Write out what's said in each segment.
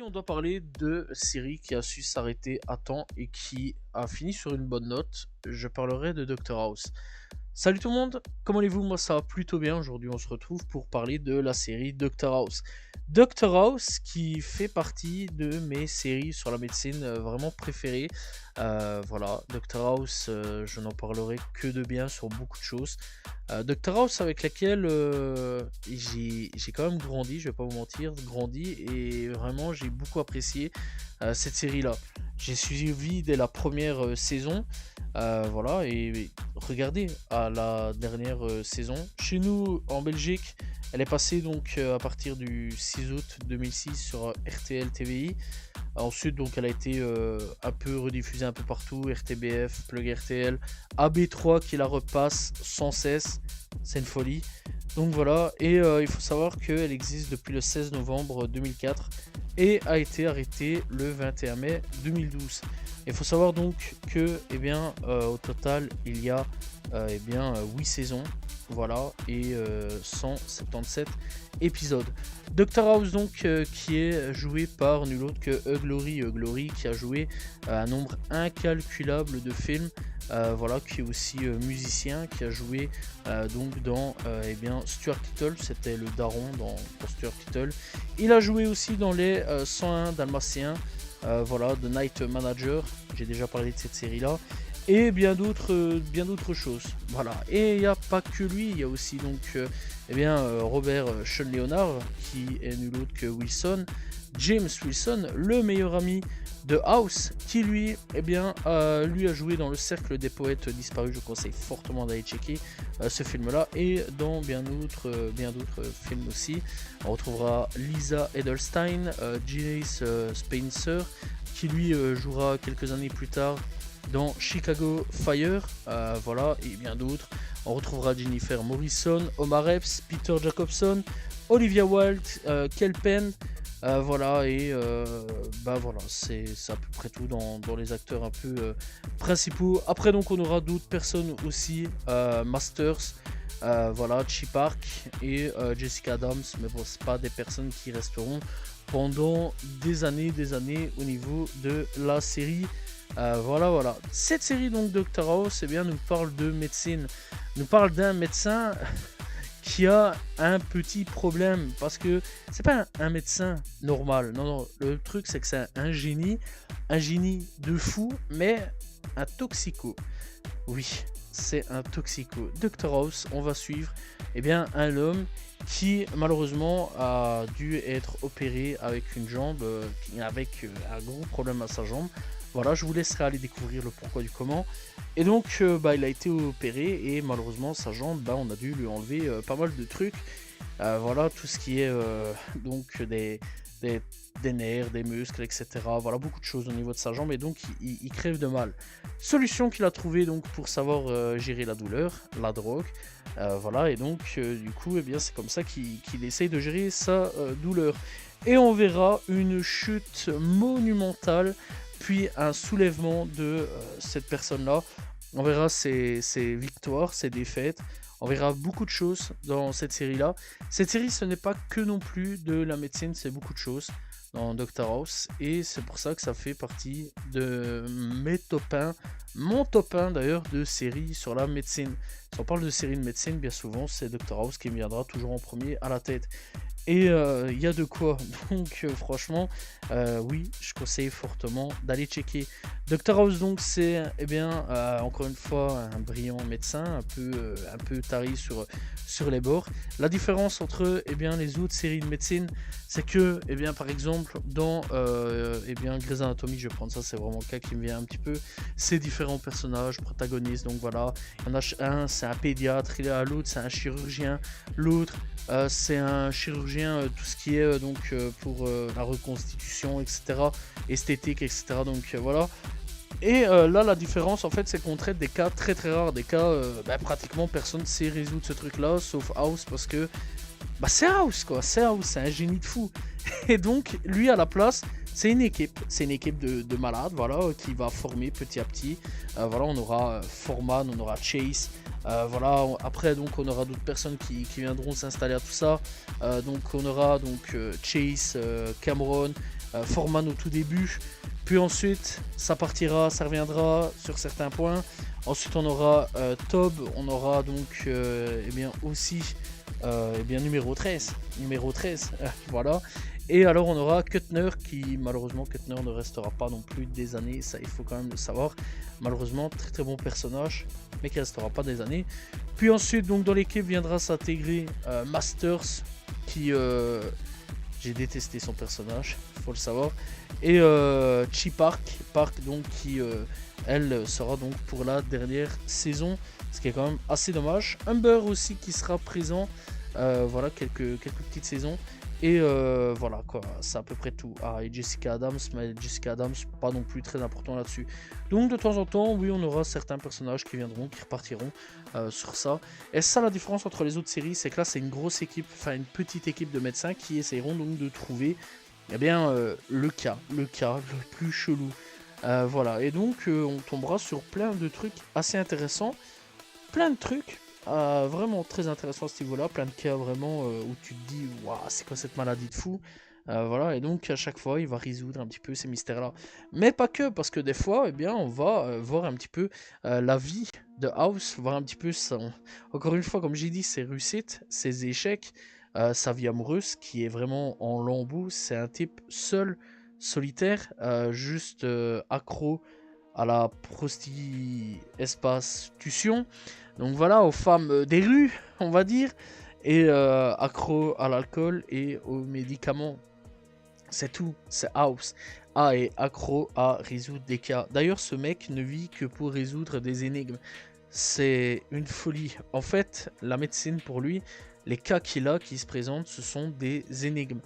on doit parler de série qui a su s'arrêter à temps et qui a fini sur une bonne note. Je parlerai de Doctor House. Salut tout le monde, comment allez-vous? Moi ça va plutôt bien. Aujourd'hui on se retrouve pour parler de la série Doctor House. Doctor House qui fait partie de mes séries sur la médecine vraiment préférées. Voilà, Doctor House, je n'en parlerai que de bien sur beaucoup de choses. Doctor House avec laquelle j'ai quand même grandi, je vais pas vous mentir, grandi et vraiment j'ai beaucoup apprécié cette série-là. J'ai suivi dès la première saison. Voilà, et regardez à la dernière saison. Chez nous, en Belgique, elle est passée donc à partir du 6 août 2006 sur RTL TVI. Ensuite, donc, elle a été un peu rediffusée un peu partout. RTBF, Plug RTL, AB3 qui la repasse sans cesse. C'est une folie. Donc voilà, et il faut savoir qu'elle existe depuis le 16 novembre 2004 et a été arrêtée le 21 mai 2012. Il faut savoir donc que, au total, il y a 8 saisons, voilà, et 177 épisodes. Doctor House donc qui est joué par nul autre que Hugh Laurie qui a joué un nombre incalculable de films. Voilà, qui est aussi musicien, qui a joué donc dans Stuart Little, c'était le daron dans Stuart Little. Il a joué aussi dans les 101 Dalmatiens, voilà, The Night Manager, j'ai déjà parlé de cette série là, et bien d'autres choses. Voilà, et il n'y a pas que lui, il y a aussi donc Robert Sean Leonard, qui est nul autre que James Wilson, le meilleur ami de House, qui lui a joué dans Le Cercle des Poètes Disparus. Je conseille fortement d'aller checker ce film là, et dans bien d'autres films aussi. On retrouvera Lisa Edelstein, Gilles Spencer, qui lui jouera quelques années plus tard dans Chicago Fire, voilà, et bien d'autres. On retrouvera Jennifer Morrison, Omar Epps, Peter Jacobson, Olivia Wilde, Kal Penn. Voilà, et voilà, c'est à peu près tout dans les acteurs un peu principaux. Après, donc, on aura d'autres personnes aussi, Masters, voilà, Chi Park et Jessica Adams, mais bon, c'est pas des personnes qui resteront pendant des années au niveau de la série. Voilà. Cette série, donc, Doctor House, nous parle de médecine, nous parle d'un médecin qui a un petit problème, parce que c'est pas un médecin normal, non, le truc c'est que c'est un génie de fou, mais un toxico. Oui, c'est un toxico. Doctor House, on va suivre un homme qui malheureusement a dû être opéré avec une jambe, avec un gros problème à sa jambe. Voilà, je vous laisserai aller découvrir le pourquoi du comment. Et donc, il a été opéré et malheureusement, sa jambe, on a dû lui enlever pas mal de trucs. Voilà, tout ce qui est donc des nerfs, des muscles, etc. Voilà, beaucoup de choses au niveau de sa jambe, et donc il crève de mal. Solution qu'il a trouvée donc pour savoir gérer la douleur, la drogue. Voilà, et donc du coup, c'est comme ça qu'il essaye de gérer sa douleur. Et on verra une chute monumentale, puis un soulèvement de cette personne-là. On verra ses victoires, ses défaites. On verra beaucoup de choses dans cette série-là. Cette série, ce n'est pas que non plus de la médecine, c'est beaucoup de choses dans Doctor House. Et c'est pour ça que ça fait partie de mes top 1, mon top 1 d'ailleurs, de séries sur la médecine. Si on parle de séries de médecine, bien souvent, c'est Doctor House qui me viendra toujours en premier à la tête. Et il y a de quoi, donc franchement, oui, je conseille fortement d'aller checker. Doctor House, donc, c'est encore une fois un brillant médecin, un peu taré sur les bords. La différence entre les autres séries de médecine, c'est que, par exemple, dans Grey's Anatomy, je vais prendre ça, c'est vraiment le cas qui me vient un petit peu, ces différents personnages, protagonistes, donc voilà, il y en a un, c'est un pédiatre, l'autre, c'est un chirurgien, l'autre, c'est un chirurgien, tout ce qui est pour la reconstitution, etc., esthétique, etc., donc voilà. Et là, la différence, en fait, c'est qu'on traite des cas très très rares, des cas, pratiquement personne ne sait résoudre ce truc-là, sauf House, parce que c'est House, quoi, c'est House, c'est un génie de fou. Et donc, lui, à la place, c'est une équipe de malades, voilà, qui va former petit à petit. Voilà, on aura Foreman, on aura Chase, voilà, après, donc, on aura d'autres personnes qui viendront s'installer à tout ça. Donc, on aura Chase, Cameron, Foreman au tout début. Puis ensuite, ça partira, ça reviendra sur certains points. Ensuite, on aura Tob, on aura donc eh bien, aussi eh bien, numéro 13. Numéro 13, voilà. Et alors, on aura Kuttner, qui malheureusement, Kuttner ne restera pas non plus des années, ça il faut quand même le savoir. Malheureusement, très très bon personnage, mais qui restera pas des années. Puis ensuite, donc dans l'équipe viendra s'intégrer Masters, qui j'ai détesté son personnage, faut le savoir. Et Chi Park, donc qui elle sera donc pour la dernière saison, ce qui est quand même assez dommage. Humber aussi qui sera présent, voilà quelques petites saisons. Et voilà quoi, c'est à peu près tout. Ah, et Jessica Adams, mais Jessica Adams, pas non plus très important là-dessus. Donc de temps en temps, oui, on aura certains personnages qui viendront, qui repartiront sur ça. Et ça, la différence entre les autres séries, c'est que là, c'est une grosse équipe, enfin une petite équipe de médecins qui essayeront donc de trouver eh bien, le cas le plus chelou. Voilà, et donc on tombera sur plein de trucs assez intéressants. Plein de trucs vraiment très intéressants à ce niveau-là, plein de cas vraiment où tu te dis waouh, c'est quoi cette maladie de fou. Voilà, et donc à chaque fois il va résoudre un petit peu ces mystères-là. Mais pas que, parce que des fois, eh bien, on va voir un petit peu la vie de House, voir un petit peu son... Encore une fois, comme j'ai dit, ses réussites, ses échecs, sa vie amoureuse qui est vraiment en lambeaux. C'est un type seul, solitaire, juste accro à la prostitution. Donc voilà, aux femmes des rues, on va dire, et accro à l'alcool et aux médicaments. C'est tout, c'est House. Ah, et accro à résoudre des cas. D'ailleurs, ce mec ne vit que pour résoudre des énigmes. C'est une folie. En fait, la médecine pour lui, les cas qu'il a qui se présentent, ce sont des énigmes.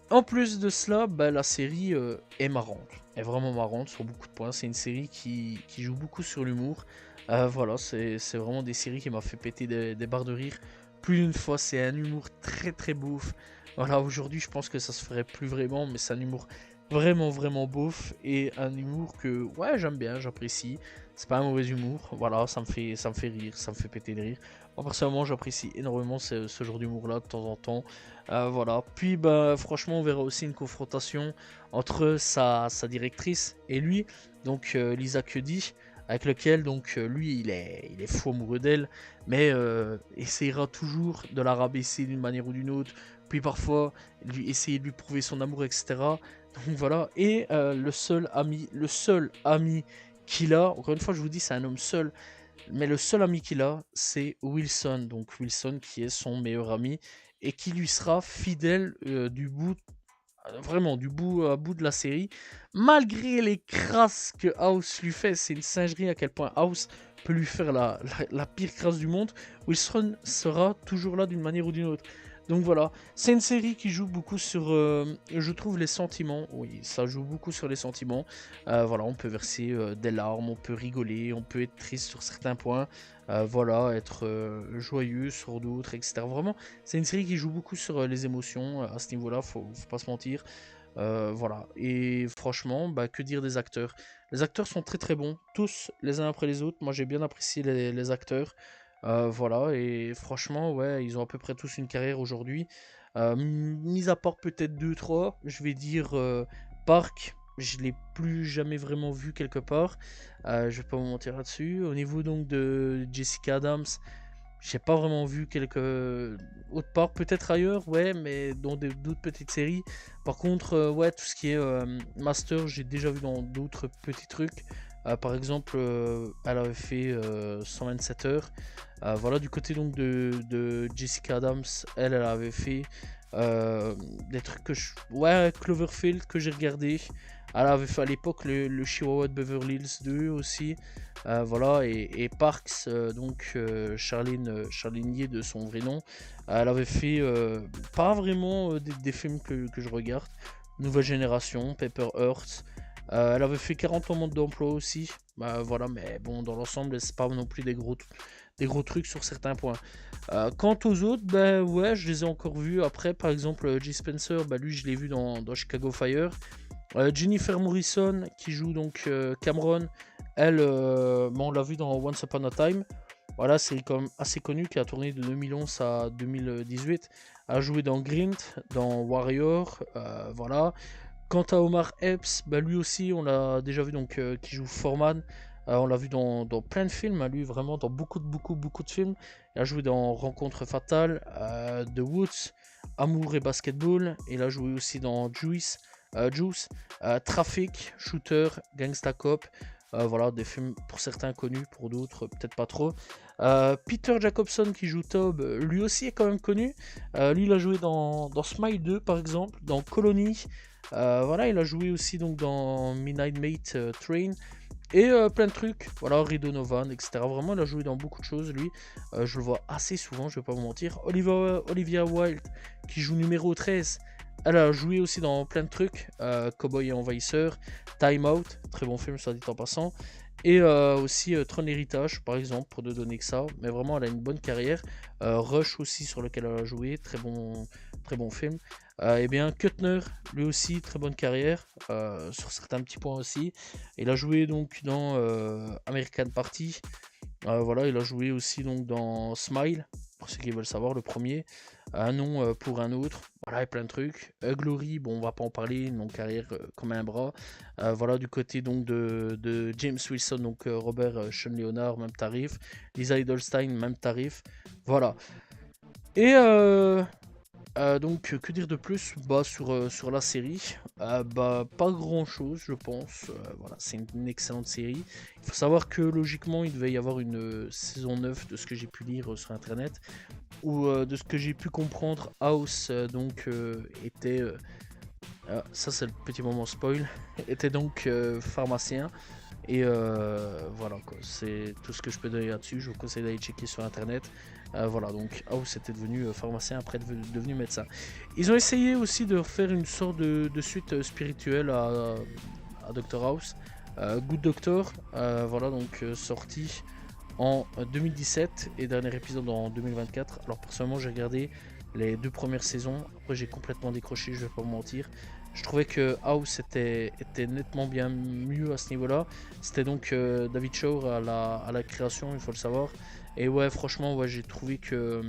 En plus de cela, bah, la série est marrante. Est vraiment marrante sur beaucoup de points. C'est une série qui joue beaucoup sur l'humour. Voilà, c'est vraiment des séries qui m'ont fait péter des barres de rire. Plus d'une fois, c'est un humour très très beauf. Voilà, aujourd'hui, je pense que ça se ferait plus vraiment, mais c'est un humour vraiment vraiment beauf et un humour que ouais, j'aime bien, j'apprécie. C'est pas un mauvais humour. Voilà, ça me fait rire, ça me fait péter de rire. Moi, personnellement, j'apprécie énormément ce genre d'humour-là de temps en temps. Voilà. Puis, bah, franchement, on verra aussi une confrontation entre sa directrice et lui, donc Lisa Cuddy, avec lequel, donc, lui, il est fou amoureux d'elle, mais essayera toujours de la rabaisser d'une manière ou d'une autre, puis parfois, essayer de lui prouver son amour, etc. Donc voilà. Et le seul ami qu'il a, encore une fois, je vous dis, c'est un homme seul. Mais le seul ami qu'il a, c'est Wilson. Donc Wilson qui est son meilleur ami et qui lui sera fidèle du bout, vraiment du bout à bout de la série. Malgré les crasses que House lui fait, c'est une singerie à quel point House peut lui faire la pire crasse du monde. Wilson sera toujours là d'une manière ou d'une autre. Donc voilà, c'est une série qui joue beaucoup sur, je trouve, les sentiments. Oui, ça joue beaucoup sur les sentiments. Voilà, on peut verser des larmes, on peut rigoler, on peut être triste sur certains points. Voilà, être joyeux sur d'autres, etc. Vraiment, c'est une série qui joue beaucoup sur les émotions à ce niveau-là, faut pas se mentir. Voilà, et franchement, bah, que dire des acteurs? Les acteurs sont très très bons, tous les uns après les autres. Moi j'ai bien apprécié les acteurs. Voilà, et franchement, ouais, ils ont à peu près tous une carrière aujourd'hui. Mis à part peut-être 2-3, je vais dire Park, je l'ai plus jamais vraiment vu quelque part. Je vais pas vous mentir là-dessus. Au niveau donc de Jessica Adams, j'ai pas vraiment vu autre part, peut-être ailleurs, ouais, mais dans d'autres petites séries. Par contre, ouais, tout ce qui est Master, j'ai déjà vu dans d'autres petits trucs. Par exemple, elle avait fait 127 heures. Voilà, du côté donc de Jessica Adams, elle avait fait des trucs ouais, Cloverfield que j'ai regardé. Elle avait fait à l'époque le Chihuahua de Beverly Hills 2 aussi. Voilà, et Parks, donc Charlene Yeh de son vrai nom, elle avait fait pas vraiment des films que je regarde. Nouvelle Génération, Paper Earth. Elle avait fait 40 ans d'emploi aussi. Voilà, mais bon, dans l'ensemble, c'est pas non plus des gros trucs sur certains points. Quant aux autres, ben ouais, je les ai encore vus. Après, par exemple, J. Spencer, bah, lui, je l'ai vu dans Chicago Fire. Jennifer Morrison, qui joue donc Cameron, elle, on l'a vu dans Once Upon a Time. Voilà, c'est quand même assez connu, qui a tourné de 2011 à 2018. A joué dans Grint, dans Warrior, voilà. Quant à Omar Epps, bah, lui aussi, on l'a déjà vu, donc qui joue Foreman. On l'a vu dans plein de films, hein, lui vraiment dans beaucoup de films. Il a joué dans Rencontre fatale, The Woods, Amour et basketball. Il a joué aussi dans Juice, Traffic, Shooter, Gangsta Cop. Voilà, des films pour certains connus, pour d'autres peut-être pas trop. Peter Jacobson qui joue Tob, lui aussi est quand même connu. Lui il a joué dans Smile 2 par exemple, dans Colony. Voilà, il a joué aussi donc dans Midnight Mate Train. Et plein de trucs, voilà, Ray Donovan, etc. Vraiment, il a joué dans beaucoup de choses, lui. Je le vois assez souvent, je vais pas vous mentir. Olivia Wilde, qui joue numéro 13. Elle a joué aussi dans plein de trucs. Cowboy et Envahisseur, Time Out, très bon film, soit dit en passant. Et aussi Tron Héritage, par exemple, pour ne donner que ça. Mais vraiment, elle a une bonne carrière. Rush aussi, sur lequel elle a joué, très bon film. Et bien, Kuttner, lui aussi, très bonne carrière, sur certains petits points aussi. Il a joué donc dans American Party. Voilà, il a joué aussi donc dans Smile, pour ceux qui veulent savoir, le premier. Un nom pour un autre. Voilà, et plein de trucs. Glory, bon, on va pas en parler, une longue carrière comme un bras. Voilà, du côté donc de James Wilson, donc Robert Sean Leonard, même tarif. Lisa Edelstein, même tarif. Voilà. Et donc, que dire de plus sur la série? Pas grand chose, je pense. Voilà, c'est une excellente série. Il faut savoir que logiquement, il devait y avoir une saison 9 de ce que j'ai pu lire sur internet. Ou de ce que j'ai pu comprendre, House était. Ça, c'est le petit moment spoil. Était donc pharmacien. Et voilà, quoi. C'est tout ce que je peux donner là-dessus. Je vous conseille d'aller checker sur internet. Voilà, donc House était devenu pharmacien, après devenu médecin. Ils ont essayé aussi de faire une sorte de suite spirituelle à Dr House. Good Doctor, voilà, donc sorti en 2017 et dernier épisode en 2024. Alors personnellement, j'ai regardé les 2 premières saisons. Après, j'ai complètement décroché, je vais pas vous mentir. Je trouvais que House était nettement bien mieux à ce niveau-là. C'était donc David Shaw à la création, il faut le savoir. Et ouais, franchement, ouais, j'ai trouvé que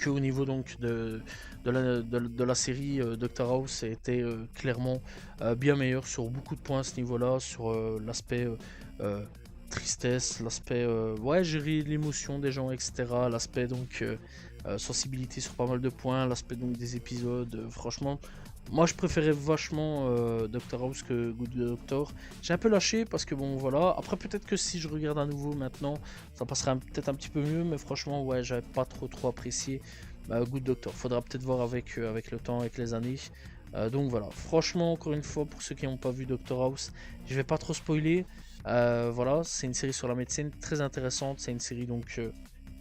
au niveau donc de la série, Dr House était clairement bien meilleur sur beaucoup de points à ce niveau-là, sur l'aspect tristesse, l'aspect ouais, gérer l'émotion des gens, etc. L'aspect donc sensibilité sur pas mal de points, l'aspect donc des épisodes, franchement. Moi je préférais vachement Dr House que Good Doctor. J'ai un peu lâché parce que bon voilà. Après peut-être que si je regarde à nouveau maintenant, ça passera peut-être un petit peu mieux. Mais franchement ouais, j'avais pas trop apprécié Good Doctor. Faudra peut-être voir avec le temps, avec les années. Donc voilà. Franchement encore une fois, pour ceux qui n'ont pas vu Dr House, je vais pas trop spoiler. Voilà, c'est une série sur la médecine très intéressante. C'est une série donc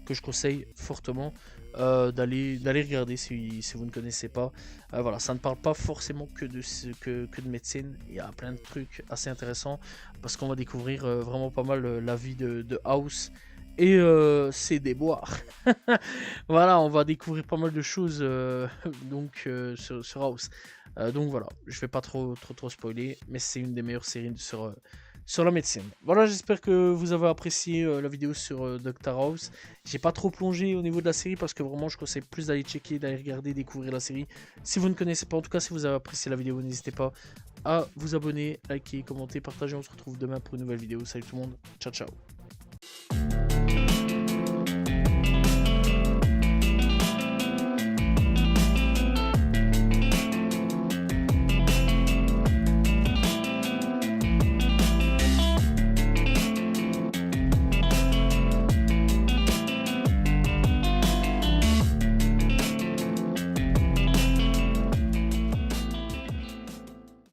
que je conseille fortement d'aller regarder si vous ne connaissez pas. Voilà, ça ne parle pas forcément que de médecine. Il y a plein de trucs assez intéressants parce qu'on va découvrir vraiment pas mal la vie de House et ses déboires. Voilà, on va découvrir pas mal de choses donc sur House. Donc voilà, je vais pas trop spoiler, mais c'est une des meilleures séries sur la médecine. Voilà, j'espère que vous avez apprécié la vidéo sur Dr House. J'ai pas trop plongé au niveau de la série parce que vraiment je conseille plus d'aller checker, d'aller regarder, découvrir la série. Si vous ne connaissez pas, en tout cas si vous avez apprécié la vidéo, n'hésitez pas à vous abonner, liker, commenter, partager. On se retrouve demain pour une nouvelle vidéo. Salut tout le monde, ciao ciao.